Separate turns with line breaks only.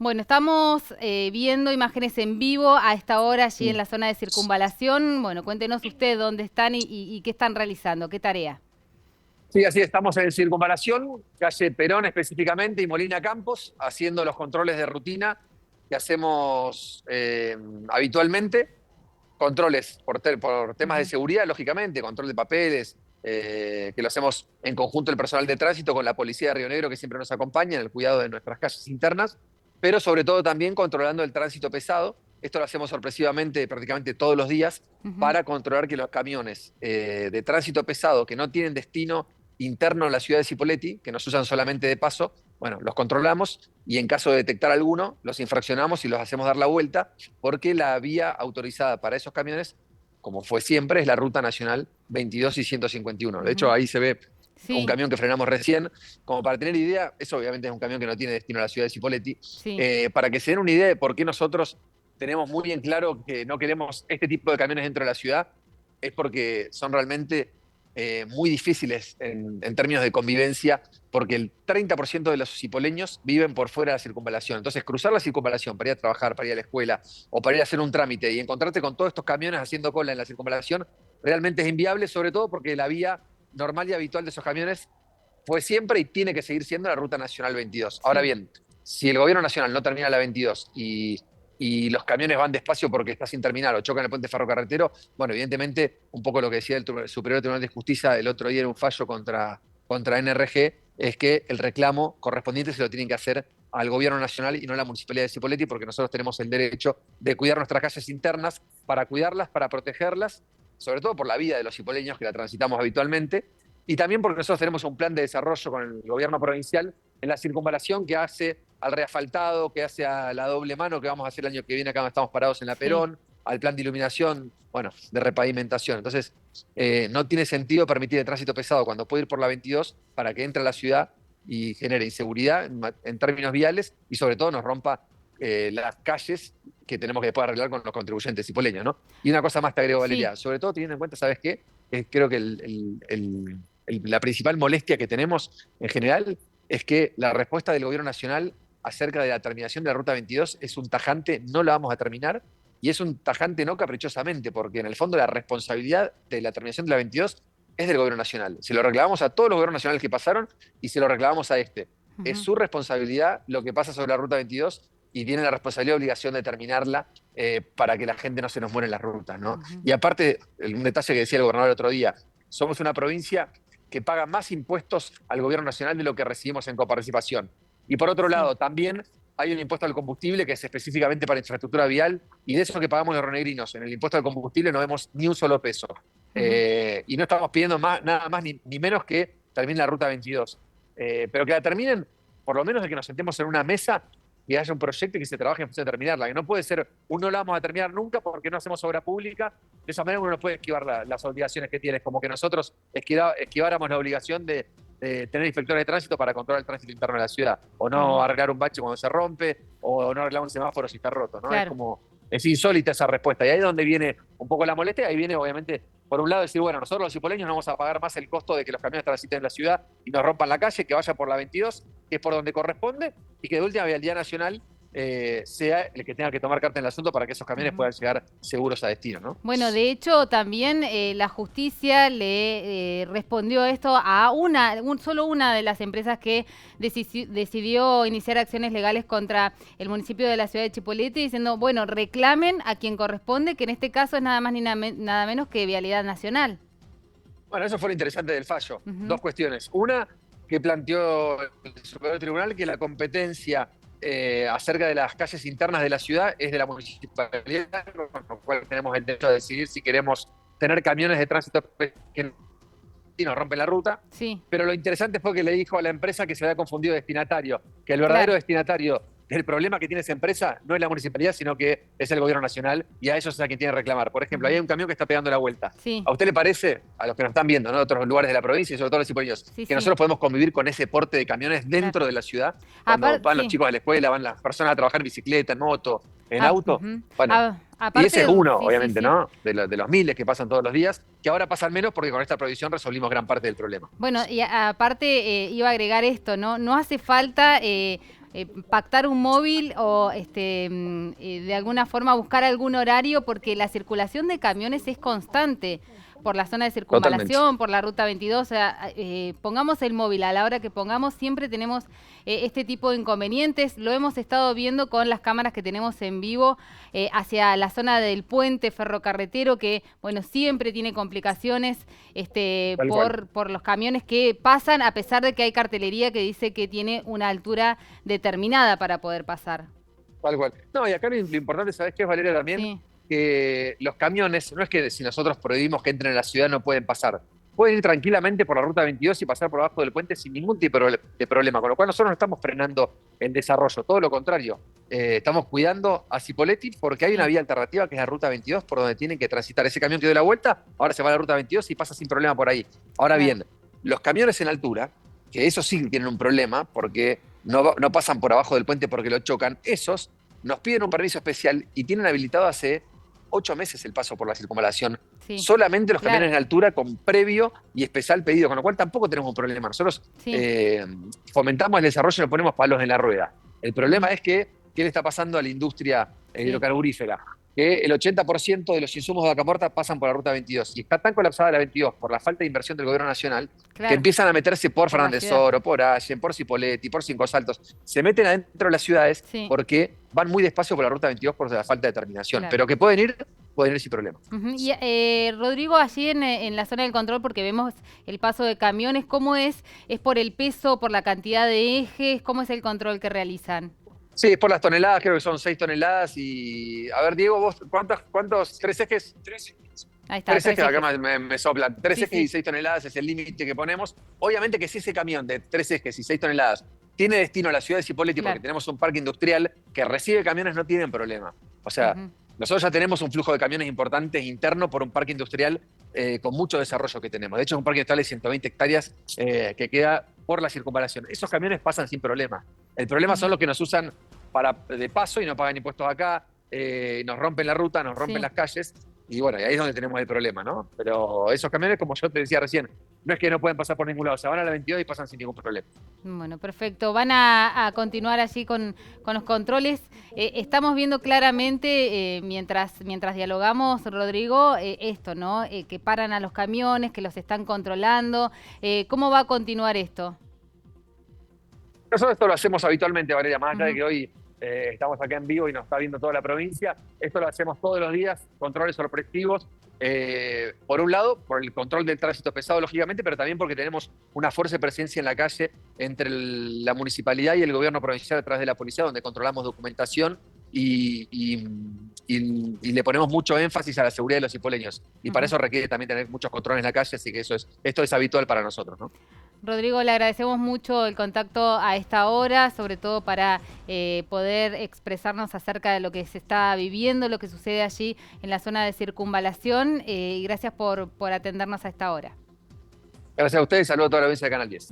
Bueno, estamos viendo imágenes en vivo a esta hora allí en la zona de circunvalación. Bueno, cuéntenos usted dónde están y qué están realizando, qué tarea.
Sí, así estamos en Circunvalación, calle Perón específicamente y Molina Campos, haciendo los controles de rutina que hacemos habitualmente. Controles por temas de
Ujú.
seguridad, lógicamente, control de papeles, que lo hacemos en conjunto el personal de tránsito con la policía de Río Negro que siempre nos acompaña en el cuidado de nuestras calles internas, pero sobre todo también controlando el tránsito pesado. Esto lo hacemos sorpresivamente prácticamente todos los días
Ujú.
para controlar que los camiones de tránsito pesado que no tienen destino interno en la ciudad de Cipolletti, que nos usan solamente de paso, bueno, los controlamos y en caso de detectar alguno, los infraccionamos y los hacemos dar la vuelta, porque la vía autorizada para esos camiones, como fue siempre, es la Ruta Nacional 22 y 151. De hecho,
Ujú.
ahí se ve un
Sí,
camión que frenamos recién. Como para tener idea, eso obviamente es un camión que no tiene destino a la ciudad de Cipolletti.
sí.
Para que se den una idea de por qué nosotros tenemos muy bien claro que no queremos este tipo de camiones dentro de la ciudad, es porque son realmente muy difíciles en términos de convivencia, porque el 30% de los cipoleños viven por fuera de la circunvalación. Entonces, cruzar la circunvalación para ir a trabajar, para ir a la escuela o para ir a hacer un trámite y encontrarte con todos estos camiones haciendo cola en la circunvalación, realmente es inviable, sobre todo porque la vía normal y habitual de esos camiones fue siempre y tiene que seguir siendo la Ruta Nacional 22. Ahora
Sí.
bien, si el gobierno nacional no termina la 22 y los camiones van despacio porque está sin terminar o chocan el puente ferrocarretero, bueno, evidentemente, un poco lo que decía el Superior Tribunal de Justicia el otro día en un fallo contra NRG, es que el reclamo correspondiente se lo tienen que hacer al gobierno nacional y no a la municipalidad de Cipolletti, porque nosotros tenemos el derecho de cuidar nuestras calles internas, para cuidarlas, para protegerlas, sobre todo por la vida de los cipoleños que la transitamos habitualmente, y también porque nosotros tenemos un plan de desarrollo con el gobierno provincial en la circunvalación que hace al reasfaltado, que hace a la doble mano que vamos a hacer el año que viene acá donde estamos parados en la
Sí.
Perón, al plan de iluminación, bueno, de repavimentación. Entonces, no tiene sentido permitir el tránsito pesado cuando puede ir por la 22 para que entre a la ciudad y genere inseguridad en términos viales y sobre todo nos rompa las calles que tenemos que después arreglar con los contribuyentes cipoleños, ¿no? Y una cosa más te agrego,
Sí.
Valeria, sobre todo teniendo en cuenta, ¿sabes qué? Creo que la principal molestia que tenemos en general es que la respuesta del gobierno nacional acerca de la terminación de la Ruta 22 es un tajante, no la vamos a terminar, y es un tajante no caprichosamente, porque en el fondo la responsabilidad de la terminación de la 22 es del gobierno nacional. Se lo reclamamos a todos los gobiernos nacionales que pasaron y se lo reclamamos a este. Es
Ujú.
su responsabilidad lo que pasa sobre la Ruta 22 y tiene la responsabilidad y obligación de terminarla para que la gente no se nos muera en las rutas, ¿no?
Ujú.
Y aparte, un detalle que decía el gobernador el otro día, somos una provincia que paga más impuestos al gobierno nacional de lo que recibimos en coparticipación. Y por otro
Sí.
lado, también hay un impuesto al combustible que es específicamente para infraestructura vial, y de eso que pagamos los ronegrinos, en el impuesto al combustible no vemos ni un solo peso.
Ujú.
Y no estamos pidiendo nada más ni menos que termine la Ruta 22. Pero que la terminen, por lo menos de que nos sentemos en una mesa y haya un proyecto y que se trabaje en función de terminarla. Que no puede ser, no la vamos a terminar nunca porque no hacemos obra pública. De esa manera uno no puede esquivar las obligaciones que tiene. Como que nosotros esquiváramos la obligación de tener inspectores de tránsito para controlar el tránsito interno de la ciudad. O no
Ujú.
arreglar un bache cuando se rompe, o no arreglar un semáforo si está roto, ¿no?
Claro.
Es insólita esa respuesta. Y ahí es donde viene un poco la molestia. Ahí viene, obviamente, por un lado decir, bueno, nosotros los cipoleños no vamos a pagar más el costo de que los camiones transiten en la ciudad y nos rompan la calle, que vaya por la 22, que es por donde corresponde, y que de última Vialidad Nacional sea el que tenga que tomar carta en el asunto para que esos camiones
Ujú.
puedan llegar seguros a destino, ¿no?
Bueno, de hecho, también la justicia le respondió esto a solo una de las empresas que decidió iniciar acciones legales contra el municipio de la ciudad de Chipolete, diciendo, bueno, reclamen a quien corresponde, que en este caso es nada más ni nada menos que Vialidad Nacional.
Bueno, eso fue lo interesante del fallo.
Ujú.
Dos cuestiones. Una, que planteó el Superior Tribunal que la competencia acerca de las calles internas de la ciudad es de la municipalidad, con lo cual tenemos el derecho a decidir si queremos tener camiones de tránsito que nos rompen la ruta.
Sí,
Pero lo interesante fue que le dijo a la empresa que se había confundido de destinatario, que el verdadero
claro.
destinatario del problema que tiene esa empresa no es la municipalidad, sino que es el gobierno nacional, y a ellos es a quien tiene que reclamar. Por ejemplo, ahí
Ujú.
hay un camión que está pegando la vuelta.
Sí,
¿A usted le parece, a los que nos están viendo, ¿no?, de otros lugares de la provincia y sobre todo los cipoleños,
sí,
que
sí,
nosotros podemos convivir con ese porte de camiones
claro.
dentro de la ciudad? Cuando
Aparte,
van los
sí.
chicos a la escuela, van las personas a trabajar en bicicleta, en moto, en auto.
Ujú.
Bueno, y ese
Aparte,
es uno,
sí, sí,
obviamente,
sí.
¿no? De los miles que pasan todos los días, que ahora pasan menos porque con esta prohibición resolvimos gran parte del problema.
Bueno, y aparte iba a agregar esto, ¿no? No hace falta pactar un móvil o de alguna forma buscar algún horario, porque la circulación de camiones es constante por la zona de
Totalmente.
circunvalación, por la ruta 22, o sea, pongamos el móvil a la hora que pongamos, siempre tenemos este tipo de inconvenientes. Lo hemos estado viendo con las cámaras que tenemos en vivo hacia la zona del puente ferrocarretero, que, bueno, siempre tiene complicaciones
Tal cual.
por los camiones que pasan, a pesar de que hay cartelería que dice que tiene una altura determinada para poder pasar.
Tal cual. No, y acá lo importante, ¿sabés qué es, Valeria, también?
Sí,
Que los camiones, no es que si nosotros prohibimos que entren a la ciudad no pueden pasar. Pueden ir tranquilamente por la ruta 22 y pasar por abajo del puente sin ningún tipo de problema. Con lo cual nosotros no estamos frenando el desarrollo, todo lo contrario. Estamos cuidando a Cipolletti porque hay una
sí.
vía alternativa que es la ruta 22 por donde tienen que transitar. Ese camión que dio la vuelta, ahora se va a la ruta 22 y pasa sin problema por ahí. Ahora
Claro.
bien, los camiones en altura, que esos sí tienen un problema porque no pasan por abajo del puente porque lo chocan, esos nos piden un permiso especial y tienen habilitado hace 8 meses el paso por la circunvalación.
Sí,
Solamente los camiones
claro,
en altura con previo y especial pedido, con lo cual tampoco tenemos un problema. Nosotros
sí.
fomentamos el desarrollo y no ponemos palos en la rueda. El problema
Ujú.
es que, ¿qué le está pasando a la industria
Sí,
hidrocarburífera? Que el 80% de los insumos de Vaca Muerta pasan por la ruta 22 y está tan colapsada la 22 por la falta de inversión del gobierno nacional que
claro,
empiezan a meterse por
por la
Fernández
ciudad.
Oro, por Allen, por Cipolletti, por Cinco Saltos. Se meten adentro de las ciudades
Sí,
porque van muy despacio por la ruta 22 por la falta de determinación.
claro.
Pero que pueden ir sin problema.
Ujú. Y Rodrigo, allí en la zona del control, porque vemos el paso de camiones, ¿cómo es? ¿Es por el peso, por la cantidad de ejes? ¿Cómo es el control que realizan?
Sí, es por las toneladas, creo que son 6 toneladas. Y a ver, Diego, vos, ¿cuántos? ¿Tres ejes?
Ahí está,
Tres
tres
ejes, acá
ejes.
me soplan. Tres
Sí,
ejes y
sí,
6 toneladas es el límite que ponemos. Obviamente que si ese camión de 3 ejes y 6 toneladas tiene destino a la ciudad de Cipolletti, porque
claro.
tenemos un parque industrial que recibe camiones, no tienen problema. O sea,
Ujú.
nosotros ya tenemos un flujo de camiones importantes interno por un parque industrial con mucho desarrollo que tenemos. De hecho, es un parque industrial de 120 hectáreas que queda por la circunvalación. Esos camiones pasan sin problema. El problema son
Ujú.
los que nos usan de paso y no pagan impuestos acá, nos rompen la ruta, nos rompen
Sí.
las calles. Y bueno, y ahí es donde tenemos el problema, ¿no? Pero esos camiones, como yo te decía recién, no es que no pueden pasar por ningún lado, se van a la 22 y pasan sin ningún problema.
Bueno, perfecto. Van a continuar allí con los controles. Estamos viendo claramente, mientras dialogamos, Rodrigo, esto, ¿no? Que paran a los camiones, que los están controlando. ¿Cómo va a continuar esto?
Nosotros esto lo hacemos habitualmente, Valeria, más allá de
Ujú.
que hoy estamos acá en vivo y nos está viendo toda la provincia. Esto lo hacemos todos los días, controles sorpresivos. Por un lado, por el control del tránsito pesado, lógicamente, pero también porque tenemos una fuerte presencia en la calle entre la municipalidad y el gobierno provincial a través de la policía, donde controlamos documentación y le ponemos mucho énfasis a la seguridad de los cipoleños. Y para
Ujú.
eso requiere también tener muchos controles en la calle, así que esto es habitual para nosotros, ¿no?
Rodrigo, le agradecemos mucho el contacto a esta hora, sobre todo para poder expresarnos acerca de lo que se está viviendo, lo que sucede allí en la zona de circunvalación, y gracias por atendernos a esta hora.
Gracias a ustedes, saludos a toda la audiencia de Canal 10.